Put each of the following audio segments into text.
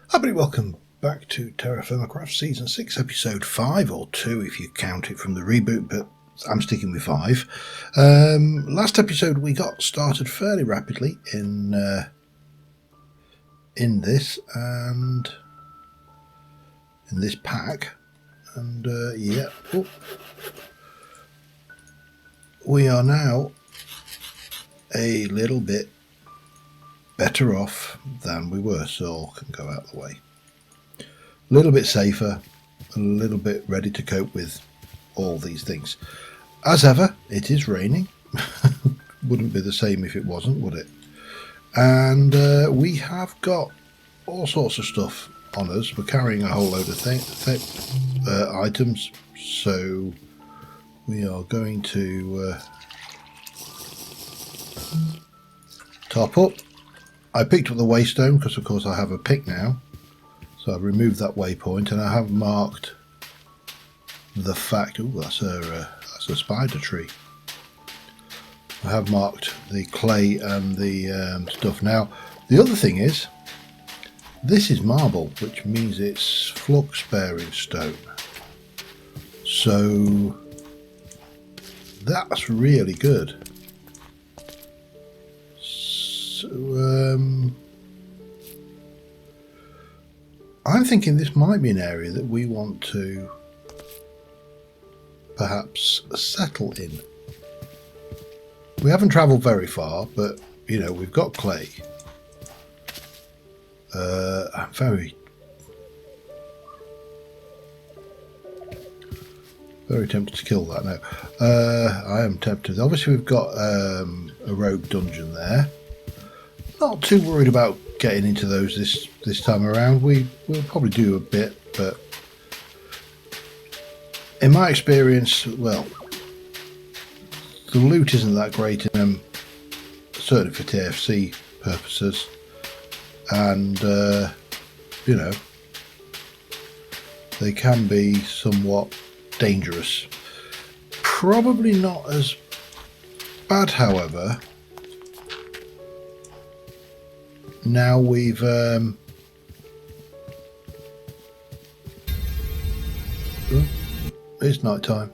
Hi everybody, welcome back to TerraFirmaCraft Season 6, Episode 5, or 2 if you count it from the reboot, but I'm sticking with 5. Last episode we got started fairly rapidly in this and in this pack, and yeah, we are now a little bit better off than we were, so I can go out of the way. A little bit safer, a little bit ready to cope with all these things. As ever, it is raining. Wouldn't be the same if it wasn't, would it? And we have got all sorts of stuff on us. We're carrying a whole load of items, so we are going to top up. I picked up the waystone because of course I have a pick now, so I've removed that waypoint, and I have marked the fact, that's a spider tree. I have marked the clay and the stuff. Now the other thing is, this is marble, which means it's flux bearing stone, so that's really good. So I'm thinking this might be an area that we want to perhaps settle in. We haven't travelled very far, but you know, we've got clay. I'm very tempted to kill that now. I am tempted. Obviously we've got a rogue dungeon there. Not too worried about getting into those this time around. We'll probably do a bit, but in my experience, well, the loot isn't that great in them, certainly for TFC purposes, and you know, they can be somewhat dangerous. Probably not as bad, however, now we've oh, it's night time.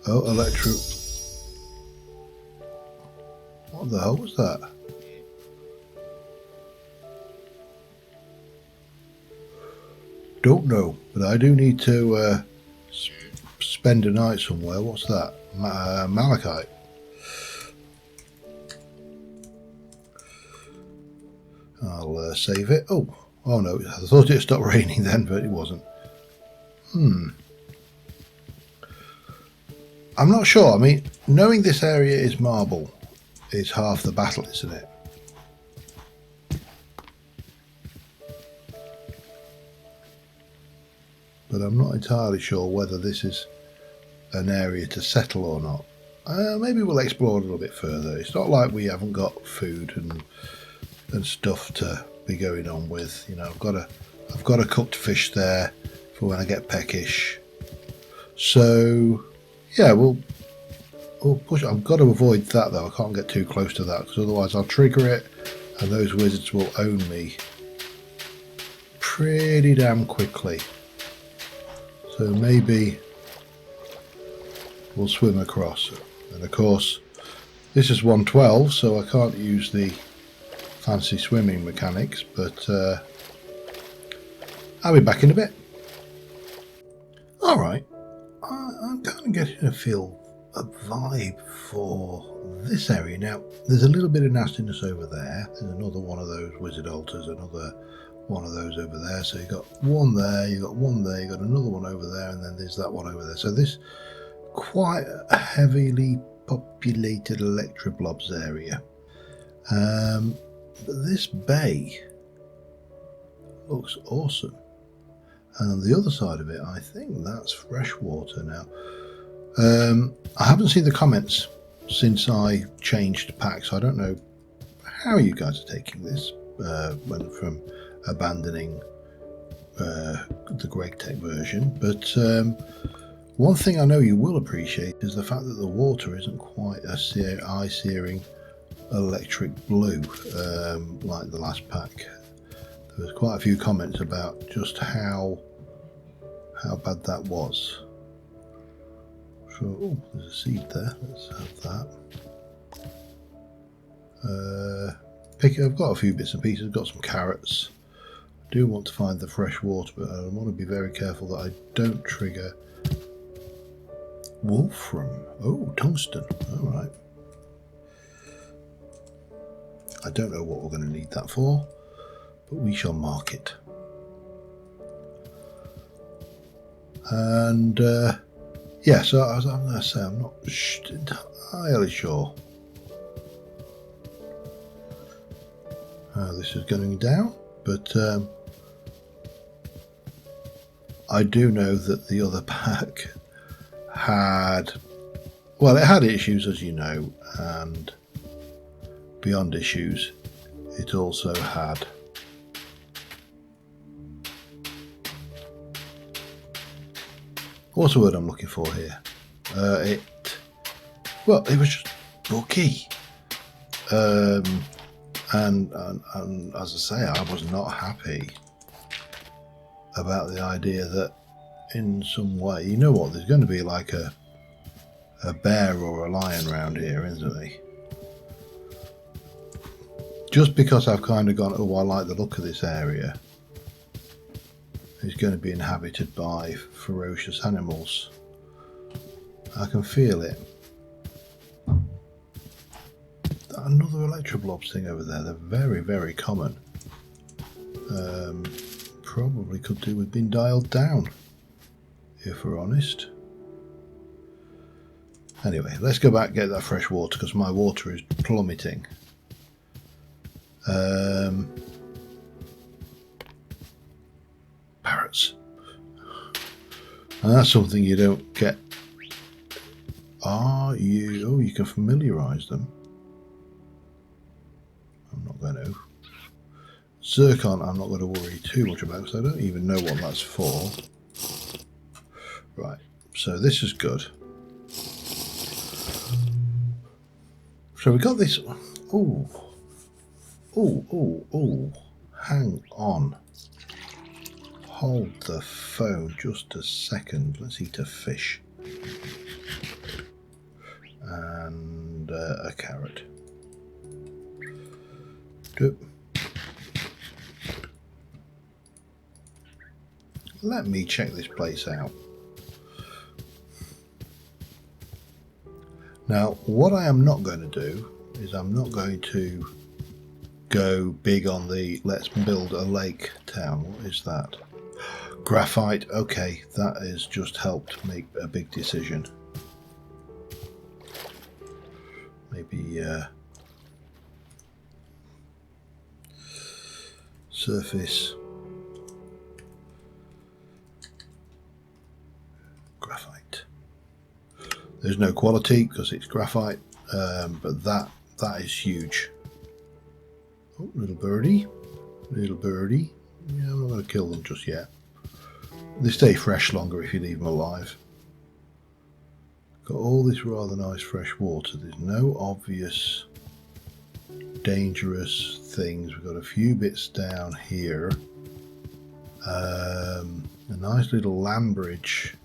Oh, electro. What the hell was that? Don't know, but I do need to spend a night somewhere. What's that? Malachite. I'll save it. Oh no, I thought it stopped raining then, but it wasn't. I'm not sure. I mean, knowing this area is marble is half the battle, isn't it? But I'm not entirely sure whether this is an area to settle or not. Maybe we'll explore a little bit further. It's not like we haven't got food and stuff to be going on with. You know, I've got a cooked fish there for when I get peckish. So yeah, we'll push. I've got to avoid that though. I can't get too close to that because otherwise I'll trigger it, and those wizards will own me pretty damn quickly. So maybe we'll swim across. And of course, this is 112, so I can't use the fancy swimming mechanics, but I'll be back in a bit. Alright, I'm kind of getting a vibe for this area. Now, there's a little bit of nastiness over there. There's another one of those wizard altars, another one of those over there. So you've got one there, you've got one there, you've got another one over there, and then there's that one over there. So this quite a heavily populated electroblobs area. But this bay looks awesome. And on the other side of it, I think that's fresh water now. I haven't seen the comments since I changed packs. I don't know how you guys are taking this from abandoning the Greg Tech version, but one thing I know you will appreciate is the fact that the water isn't quite a eye-searing electric blue like the last pack. There's quite a few comments about just how bad that was. So, oh, there's a seed there. Let's have that. I've got a few bits and pieces. I've got some carrots. I do want to find the fresh water, but I want to be very careful that I don't trigger wolfram. Oh, tungsten. All right. I don't know what we're going to need that for, but we shall mark it. And yeah, so I'm going to say I'm not entirely sure how this is going down, but I do know that the other pack had, well, it had issues, as you know, and beyond issues, it also had what's the word I'm looking for here? It was just buggy. And as I say, I was not happy about the idea that in some way, you know what, there's going to be like a bear or a lion around here, isn't there? Just because I've kind of gone, oh, I like the look of this area, it's going to be inhabited by ferocious animals. I can feel it. Another electroblobs thing over there. They're very, very common. Probably could do with being dialed down, if we're honest. Anyway, let's go back and get that fresh water, because my water is plummeting. Parrots. And that's something you don't get. Oh, you can familiarise them. I'm not going to. Zircon I'm not going to worry too much about, because I don't even know what that's for. Right, so this is good. So we got this. Oh, hang on. Hold the phone just a second. Let's eat a fish. And a carrot. Let me check this place out. Now, what I am not going to do is I'm not going to go big on the let's build a lake town. What is that? Graphite. Okay, that has just helped make a big decision. Maybe surface graphite. There's no quality because it's graphite, but that is huge. Oh, little birdie. Yeah, I'm not going to kill them just yet. They stay fresh longer if you leave them alive. Got all this rather nice fresh water. There's no obvious dangerous things. We've got a few bits down here. A nice little land bridge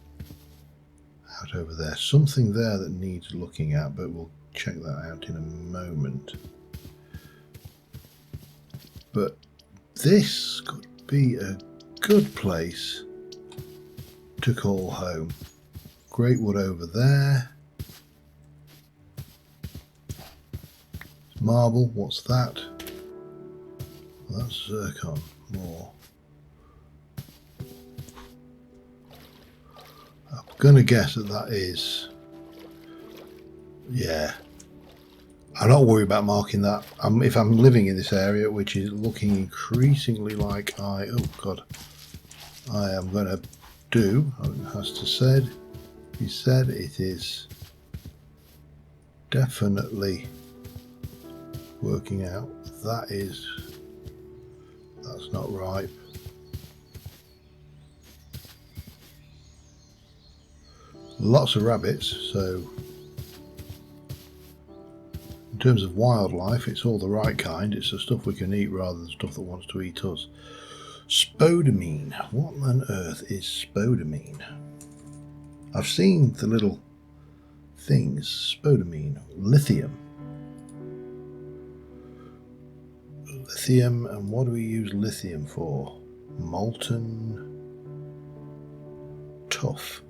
out over there. Something there that needs looking at, but we'll check that out in a moment. But this could be a good place to call home. Great wood over there. Marble, what's that? Well, that's zircon, more. I'm going to guess that is, yeah. I'm not worried about marking that. If I'm living in this area, which is looking increasingly like I am going to do, as he said it is definitely working out. That's not right. Lots of rabbits, so in terms of wildlife, it's all the right kind. It's the stuff we can eat rather than stuff that wants to eat us. Spodumene. What on earth is spodumene? I've seen the little things. Spodumene. Lithium. Lithium, and what do we use lithium for? Molten tough.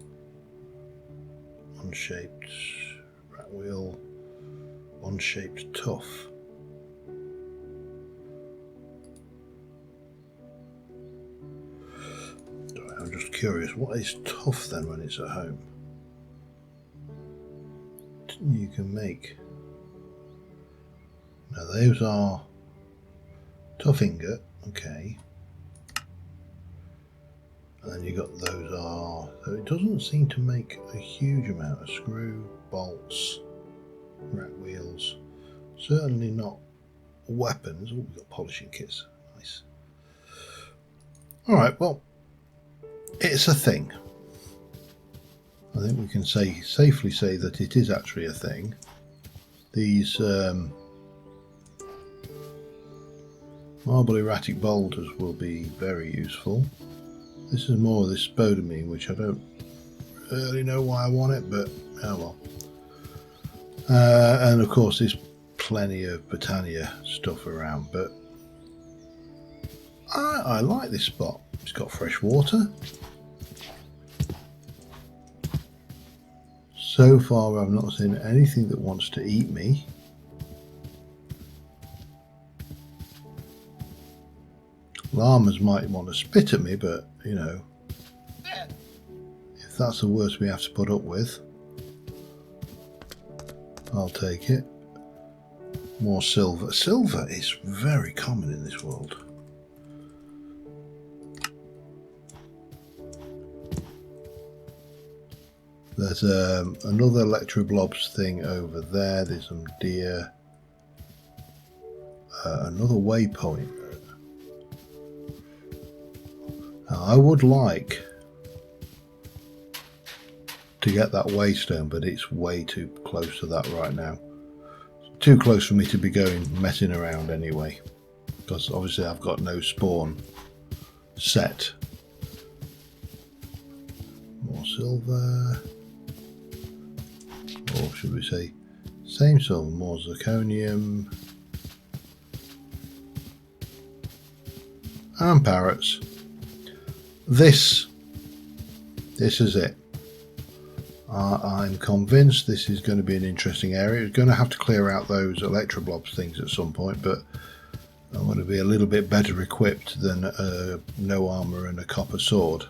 Unshaped rat wheel. Unshaped tough. I'm just curious, what is tough then when it's at home? You can make. Now those are tough ingot, okay. And then you got those are, so it doesn't seem to make a huge amount of screw, bolts, rat wheels. Certainly not weapons. Oh, we've got polishing kits. Nice. Alright, well, it's a thing. I think we can safely say that it is actually a thing. These marble erratic boulders will be very useful. This is more of this spodumene, which I don't really know why I want it, but oh well. And of course there's plenty of Britannia stuff around, but I like this spot. It's got fresh water. So far I've not seen anything that wants to eat me. Llamas might want to spit at me, but you know, if that's the worst we have to put up with, I'll take it. More silver. Silver is very common in this world. There's another Electroblobs thing over there. There's some deer. Another waypoint. Now, I would like to get that waystone, but it's way too close to that right now. It's too close for me to be messing around anyway, because obviously I've got no spawn set. More silver. Or should we say, same silver, more zirconium, and parrots. This is it. I'm convinced this is going to be an interesting area. It's going to have to clear out those Electroblobs things at some point, but I'm going to be a little bit better equipped than no armor and a copper sword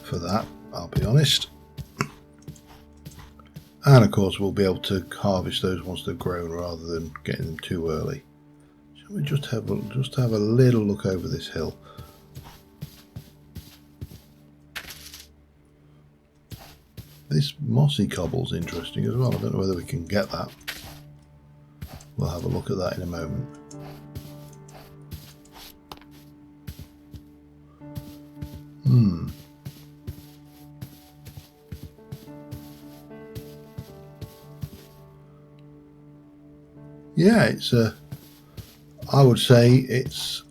for that, I'll be honest. And of course we'll be able to harvest those once they've grown rather than getting them too early. Shall we just have a little look over this hill? This mossy cobble's interesting as well. I don't know whether we can get that. We'll have a look at that in a moment. Yeah, it's I would say it's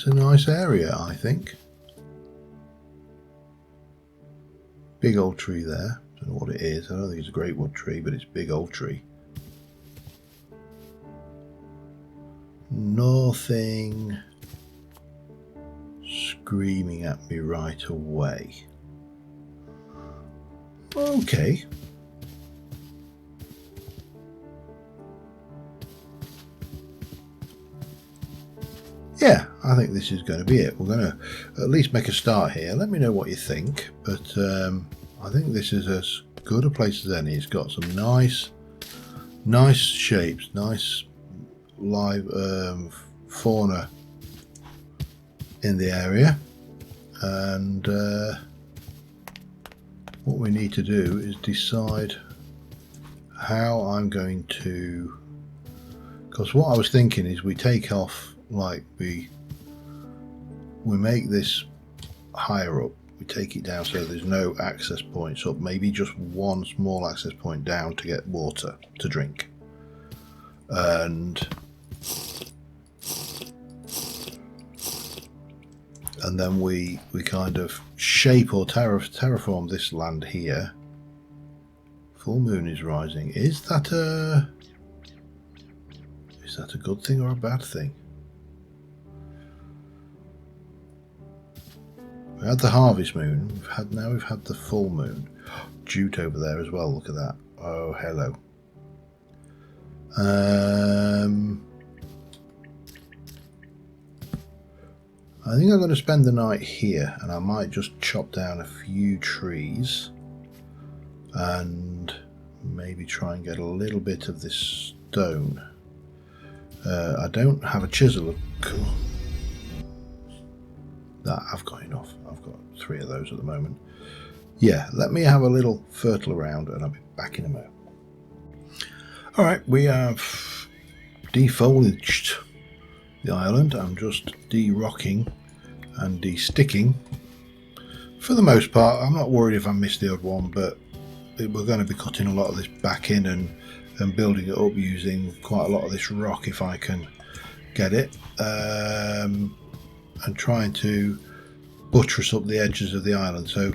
a nice area, I think. Big old tree there. Don't know what it is. I don't think it's a great wood tree, but it's a big old tree. Nothing screaming at me right away. Okay. Yeah, I think this is going to be it. We're going to at least make a start here. Let me know what you think, but I think this is as good a place as any. It's got some nice shapes, nice live fauna in the area, and what we need to do is decide how I'm going to, because what I was thinking is we take off, like we make this higher up, we take it down so there's no access points up, maybe just one small access point down to get water to drink, and and then we kind of shape or terraform this land here. Full moon is rising. Is that a good thing or a bad thing? We had the harvest moon. We've had the full moon. Jute over there as well. Look at that. Oh, hello. I think I'm going to spend the night here, and I might just chop down a few trees and maybe try and get a little bit of this stone. I don't have a chisel. Cool. That I've got enough. I've got 3 of those at the moment. Yeah, let me have a little fertile around and I'll be back in a moment. Alright, we have defoliaged the island. I'm just de-rocking and de-sticking. For the most part, I'm not worried if I miss the odd one, but we're going to be cutting a lot of this back in and building it up using quite a lot of this rock if I can get it. And trying to buttress up the edges of the island. So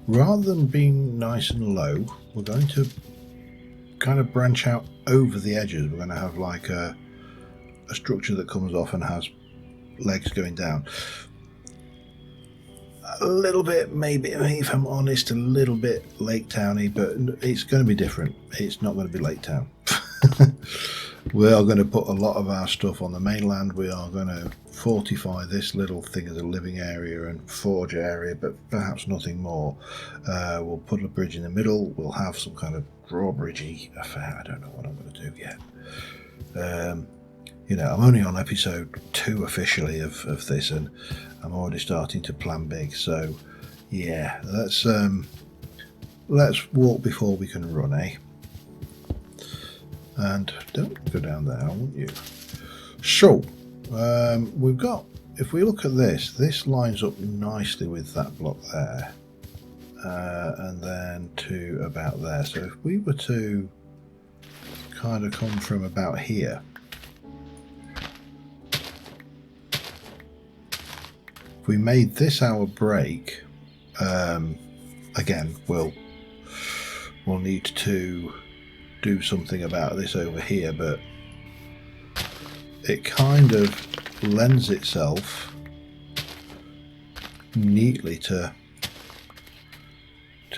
rather than being nice and low, we're going to kind of branch out over the edges. We're going to have like a structure that comes off and has legs going down. A little bit, maybe, if I'm honest, a little bit Lake Towny, but it's going to be different. It's not going to be Lake Town. We are going to put a lot of our stuff on the mainland. We are going to fortify this little thing as a living area and forge area, but perhaps nothing more. We'll put a bridge in the middle. We'll have some kind of drawbridgey affair. I don't know what I'm going to do yet. You know, I'm only on episode 2 officially of this, and I'm already starting to plan big. So, yeah, let's walk before we can run, eh? And don't go down there, I want you. So, we've got, if we look at this lines up nicely with that block there, and then to about there. So if we were to kind of come from about here, if we made this our break, again, we'll need to do something about this over here, but it kind of lends itself neatly to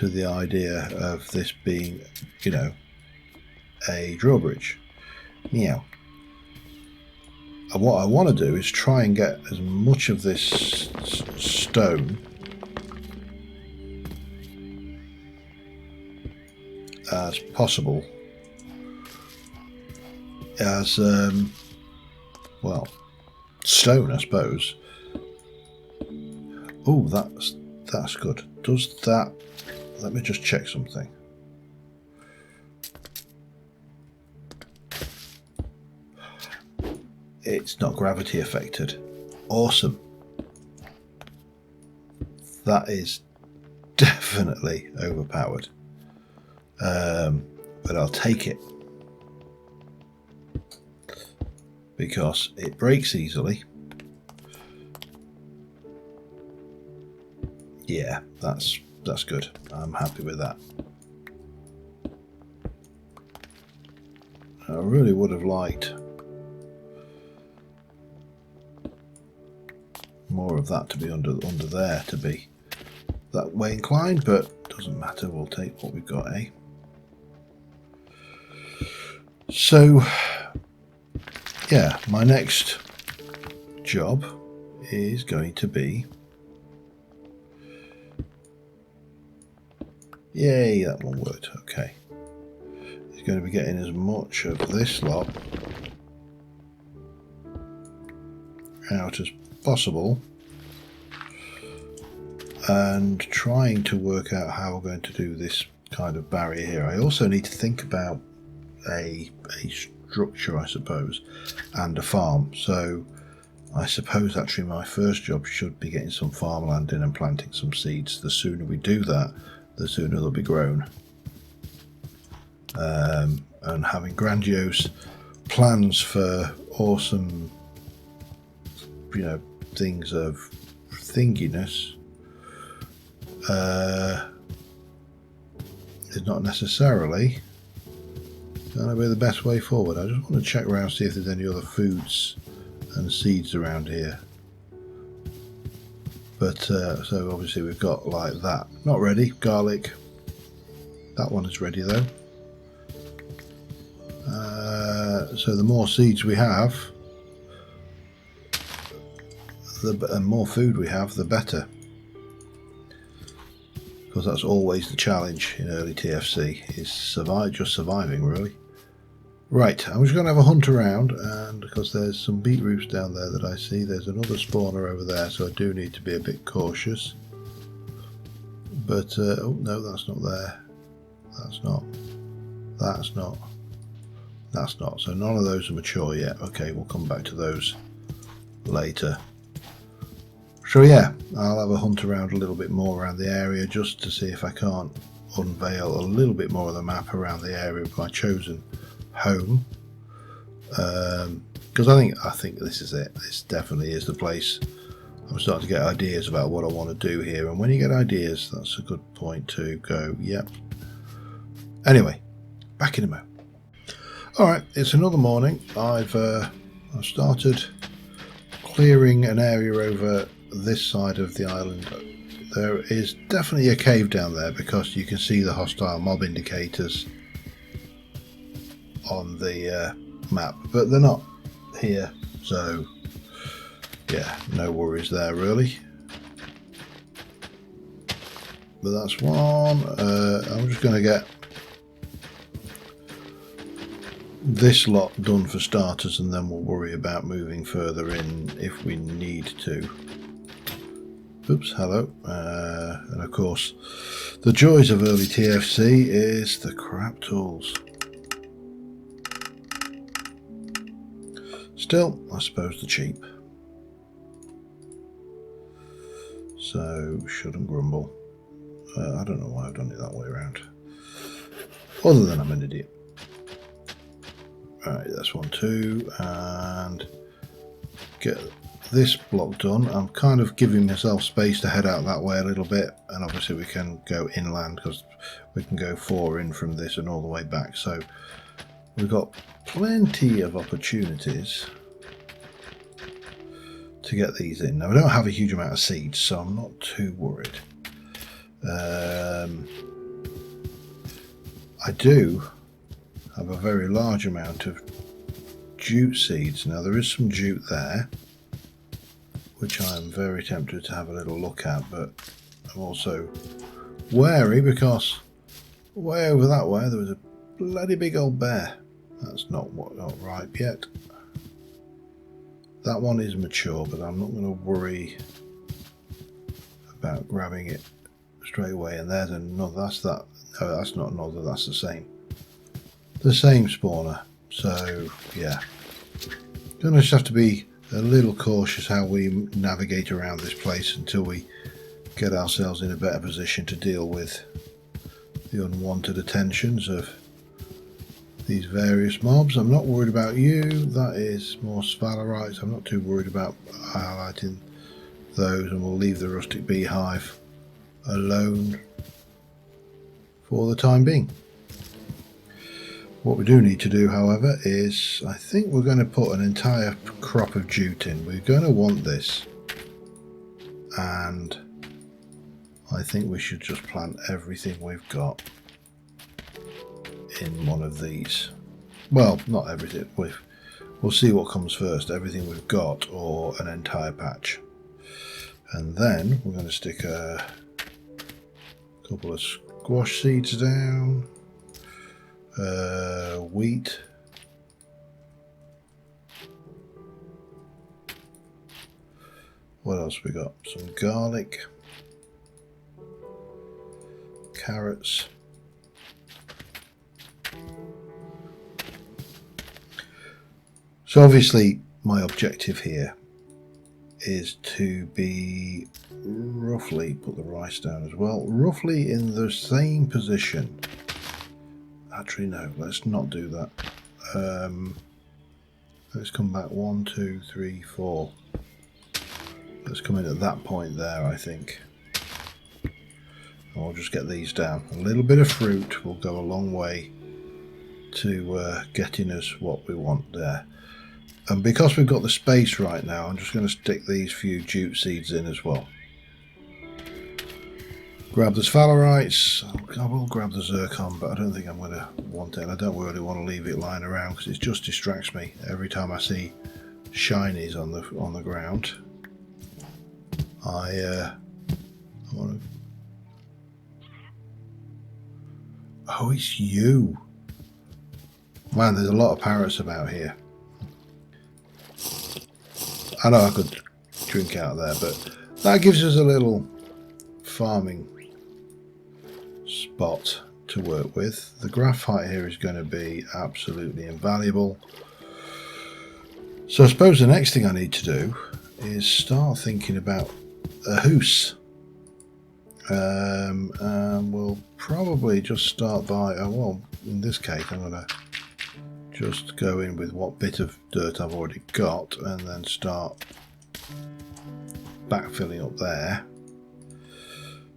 the idea of this being, you know, a drawbridge. Now, what I want to do is try and get as much of this stone as possible as well, stone, I suppose. Oh, that's good. Does that? Let me just check something. It's not gravity affected. Awesome. That is definitely overpowered. But I'll take it because it breaks easily. Yeah, that's good. I'm happy with that. I really would have liked more of that to be under there, to be that way inclined, but doesn't matter. We'll take what we've got, eh? So, yeah, my next job is going to be, yay, that one worked, okay. It's going to be getting as much of this lot out as possible and trying to work out how we're going to do this kind of barrier here. I also need to think about a structure, I suppose, and a farm. So I suppose actually my first job should be getting some farmland in and planting some seeds. The sooner we do that, the sooner they'll be grown. And having grandiose plans for awesome, you know, things of thinginess is not necessarily going to be the best way forward. I just want to check around, see if there's any other foods and seeds around here. But so obviously we've got like that. Not ready. Garlic. That one is ready though. So the more seeds we have, and more food we have, the better. Because that's always the challenge in early TFC, is just surviving really. Right, I'm just going to have a hunt around, and because there's some beetroots down there that I see, there's another spawner over there, so I do need to be a bit cautious. But, oh no, that's not there. That's not. That's not. That's not. So none of those are mature yet. Okay, we'll come back to those later. So yeah, I'll have a hunt around a little bit more around the area just to see if I can't unveil a little bit more of the map around the area of my chosen home. Because I think this is it. This definitely is the place. I'm starting to get ideas about what I want to do here, and when you get ideas, that's a good point to go, yep. Anyway, back in a moment. Alright, it's another morning. I've started clearing an area over this side of the island. There is definitely a cave down there because you can see the hostile mob indicators on the map, but they're not here, so yeah, no worries there really. But that's one. I'm just going to get this lot done for starters, and then we'll worry about moving further in if we need to. Oops, hello. And of course, the joys of early TFC is the crap tools. Still, I suppose they're cheap. So, shouldn't grumble. I don't know why I've done it that way around. Other than I'm an idiot. Alright, that's one too. And get this block done. I'm kind of giving myself space to head out that way a little bit, and obviously we can go inland because we can go 4 in from this and all the way back, so we've got plenty of opportunities to get these in. Now I don't have a huge amount of seeds, so I'm not too worried. I do have a very large amount of jute seeds. Now there is some jute there, which I'm very tempted to have a little look at, but I'm also wary because way over that way there was a bloody big old bear. That's not ripe yet. That one is mature, but I'm not going to worry about grabbing it straight away. And there's another. That's that. No, that's not another. That's the same spawner. So yeah, gonna just have to be a little cautious how we navigate around this place until we get ourselves in a better position to deal with the unwanted attentions of these various mobs. I'm not worried about you. That is more sphalerites. I'm not too worried about highlighting those, and we'll leave the rustic beehive alone for the time being. What we do need to do, however, is I think we're going to put an entire crop of jute in. We're going to want this, and I think we should just plant everything we've got in one of these. Well, not everything. We'll see what comes first, everything we've got or an entire patch. And then we're going to stick a couple of squash seeds down. Wheat. What else we got? Some garlic, carrots, so obviously my objective here is to be roughly, put the rice down as well, roughly in the same position. Actually no, let's not do that. Let's come back 1, 2, 3, 4. Let's come in at that point there, I think. And we'll just get these down. A little bit of fruit will go a long way to getting us what we want there. And because we've got the space right now, I'm just going to stick these few jute seeds in as well. Grab the sphalerites. I will grab the zircon, but I don't think I'm going to want it. I don't really want to leave it lying around because it just distracts me every time I see shinies on the ground. I want to. Oh, it's you. Man, there's a lot of parrots about here. I know I could drink out there, but that gives us a little farming spot to work with. The graphite here is going to be absolutely invaluable. So I suppose the next thing I need to do is start thinking about a house. And we'll probably just start by, well, in this case I'm going to just go in with what bit of dirt I've already got and then start backfilling up there.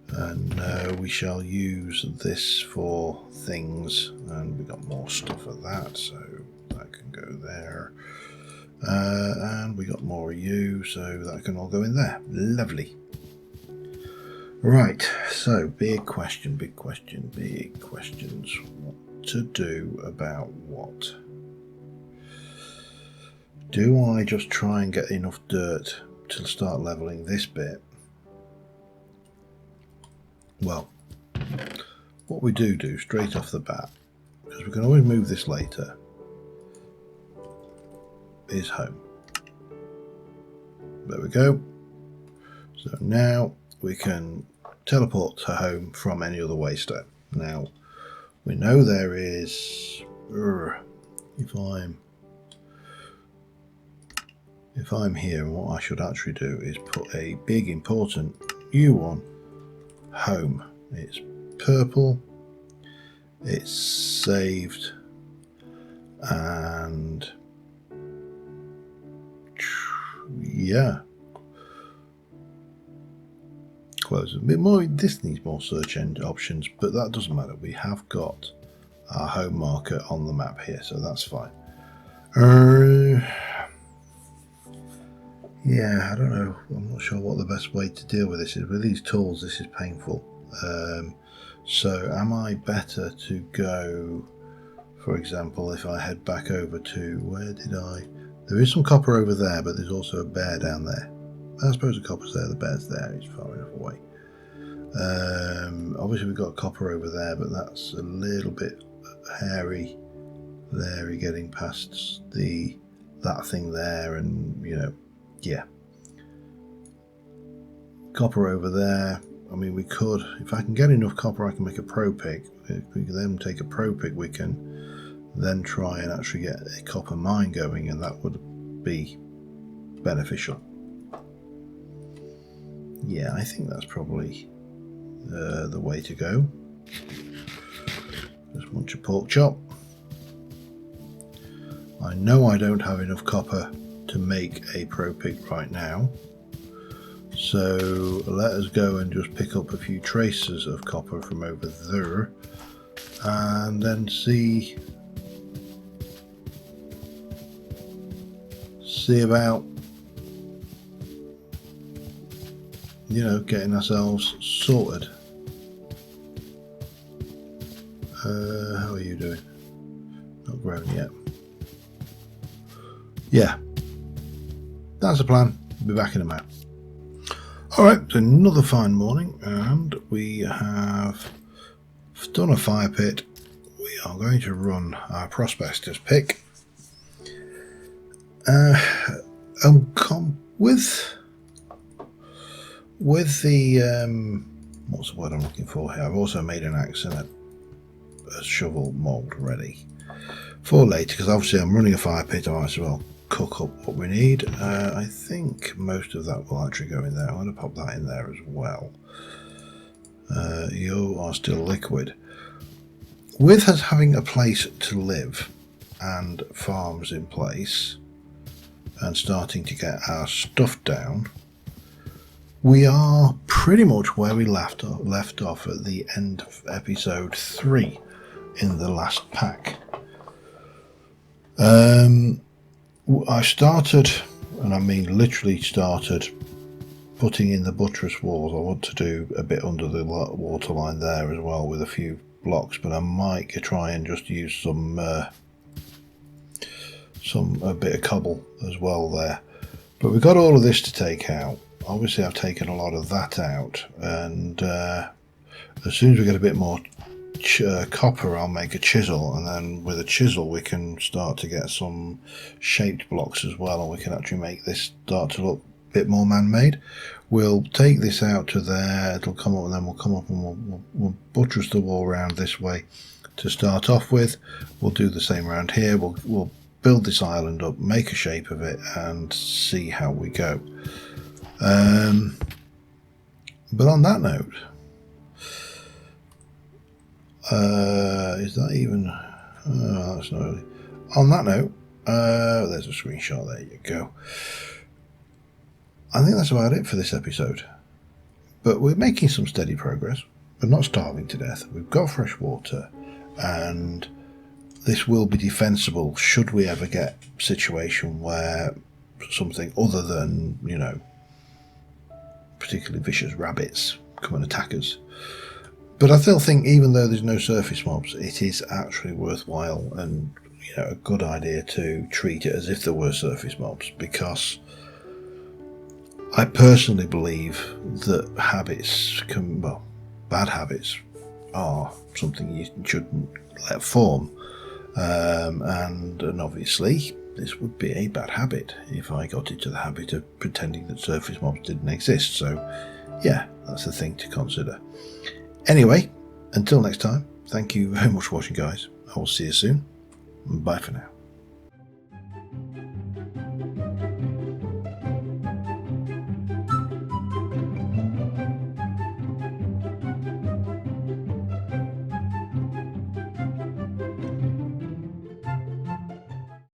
And we shall use this for things, and we got more stuff of that, so that can go there. And we got more of you, so that can all go in there. Lovely. Right, so big questions. What to do about what? Do I just try and get enough dirt to start leveling this bit? Well, what we do straight off the bat, because we can always move this later, is home. There we go. So now we can teleport to home from any other waystone. Now we know there is, if I'm here, what I should actually do is put a big important U on home. It's purple, it's saved, and yeah, close a bit more. This needs more search engine options, but that doesn't matter. We have got our home marker on the map here, so that's fine. Yeah, I don't know. I'm not sure what the best way to deal with this is. With these tools, this is painful. So am I better to go, for example, if I head back over to, where did I? There is some copper over there, but there's also a bear down there. I suppose the copper's there, the bear's there, it's far enough away. Obviously we've got copper over there, but that's a little bit hairy getting past that thing there, and you know, yeah. Copper over there. I mean, we could, if I can get enough copper, I can make a pro pick. If we can then take a pro pick, we can then try and actually get a copper mine going, and that would be beneficial. Yeah, I think that's probably the way to go. Just munch a pork chop. I know I don't have enough copper to make a pro pick right now, so let us go and just pick up a few traces of copper from over there and then see about, you know, getting ourselves sorted. How are you doing? Not grown yet. Yeah, that's the plan. Be back in a minute. Alright, it's another fine morning, and we have done a fire pit. We are going to run our prospectors pick. With the what's the word I'm looking for here? I've also made an axe and a shovel mould ready for later, because obviously I'm running a fire pit. I might as well cook up what we need. I think most of that will actually go in there. I'm going to pop that in there as well. You are still liquid. With us having a place to live and farms in place and starting to get our stuff down, we are pretty much where we left off at the end of episode 3 in the last pack. I started, and I mean literally started, putting in the buttress walls. I want to do a bit under the waterline there as well with a few blocks, but I might try and just use a bit of cobble as well there. But we've got all of this to take out. Obviously I've taken a lot of that out, and as soon as we get a bit more copper, I'll make a chisel, and then with a chisel we can start to get some shaped blocks as well, and we can actually make this start to look a bit more man-made. We'll take this out to there, it'll come up, and then we'll come up and we'll buttress the wall around this way to start off with. We'll do the same around here. We'll build this island up, make a shape of it, and see how we go. But on that note, is that even... that's not really... On that note, there's a screenshot, there you go. I think that's about it for this episode. But we're making some steady progress. We're not starving to death. We've got fresh water, and this will be defensible should we ever get a situation where something other than, you know, particularly vicious rabbits come and attack us. But I still think, even though there's no surface mobs, it is actually worthwhile and, you know, a good idea to treat it as if there were surface mobs, because I personally believe that habits can, well, bad habits are something you shouldn't let form, and obviously this would be a bad habit if I got into the habit of pretending that surface mobs didn't exist. So yeah, that's the thing to consider. Anyway, until next time, thank you very much for watching, guys. I will see you soon. Bye for now.